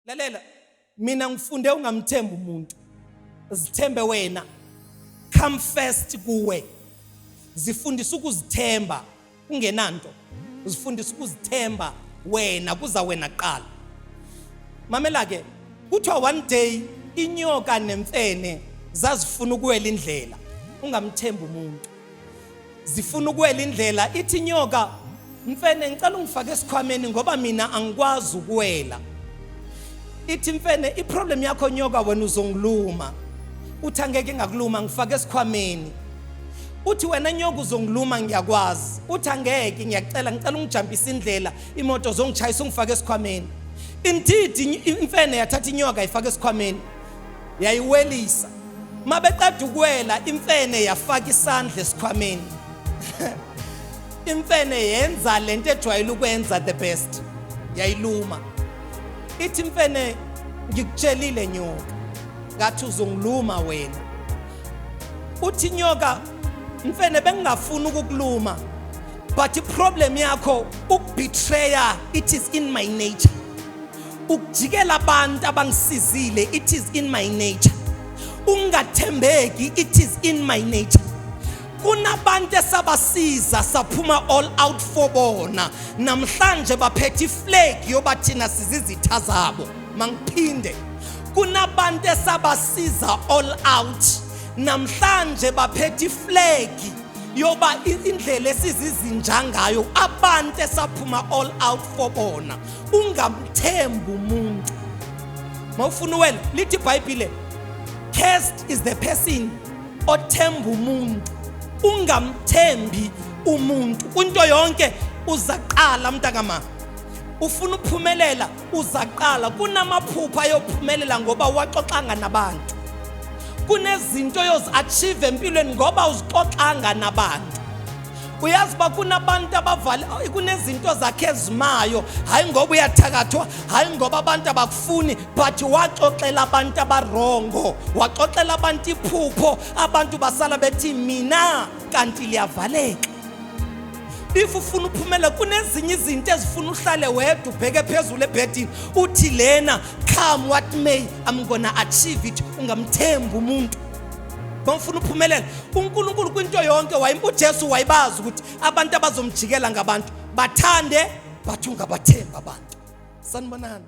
Lalela, mina ngifunde ungamthembi umuntu. Zithembe wena. Come first kuwe. Zifundisa ukuzithemba kungenanto. Zifundisa ukuzithemba wena kuza wena qala. Mamela ke, kuthiwa one day inyoka nemfene zazifuna ukuwela indlela. Ungamthembi umuntu. Zifuna ukuwela indlela, ithi inyoka, mfene ngicela ungifake esikhwameni ngoba mina angikwazi ukuwela. Ithi mfene, iproblem yakho nyoka wena uzongiluma. Uthi angeke ngakuluma ngifake esikhwameni. Uthi wena nyoka uzongiluma ngiyakwazi. Uthi angeke ngicela ungijampisa indlela, imoto zongichayisa ungifake esikhwameni. Indeed imfene yathatha inyoka ifake esikhwameni. Yayiwelisa. Mabeqeda ukuwela imfene yafaka isandla esikhwameni. Imfene yenza lento ejwayele ukwenza the best. Yayiluma. Ithi mfene ngikutshelile nyoka ngathi uzongiluma wena. Uthi nyoka mfene bengingafuni ukukuluma but iproblem yakho ukubetraya it is in my nature. Ukujikela abantu abangisizile it is in my nature. Ungathembeki it is in my nature. Kunabantu esabasiza saphuma all out for bona namhlanje baphethe iflag yobathina sizizitha zabo. Mangiphinde, kunabantu esabasiza all out namhlanje baphethe iflag yoba indlela esizizinja ngayo abantu esaphuma all out for bona. Ungamthembi umuntu. Mawufuna wena lithi iBhayibhile, cursed is the person othemba umuntu. Ungamthembi umuntu. Into yonke uzaqala mntakama. Ufuna ukuphumelela uzaqala. Kunamaphupha ayophumelela ngoba waxoxanga nabantu. Kunezinto yozachieve empilweni ngoba uzixoxanga nabantu. Uyazi ba kunabantu abavale kunezinto zakhe ezimayo hayi ngoba uyathakathwa hayi ngoba abantu abakufuni but waxoxela abantu abarongo, waxoxela abantu iphupho, abantu basala bethi mina kanti liyavaleka. If ufuna uphumela kunezinye izinto ezifuna uhlale wedwa ubheke phezulu ebhedini uthi lena come what may I'm gonna achieve it. Ungamthembi umuntu. Bafuna uphumelela. uNkulunkulu kwinto yonke uJesu wayibaza ukuthi abantu abazomjikela ngabantu bathande bathi ungabathemba abantu. Sanibonani.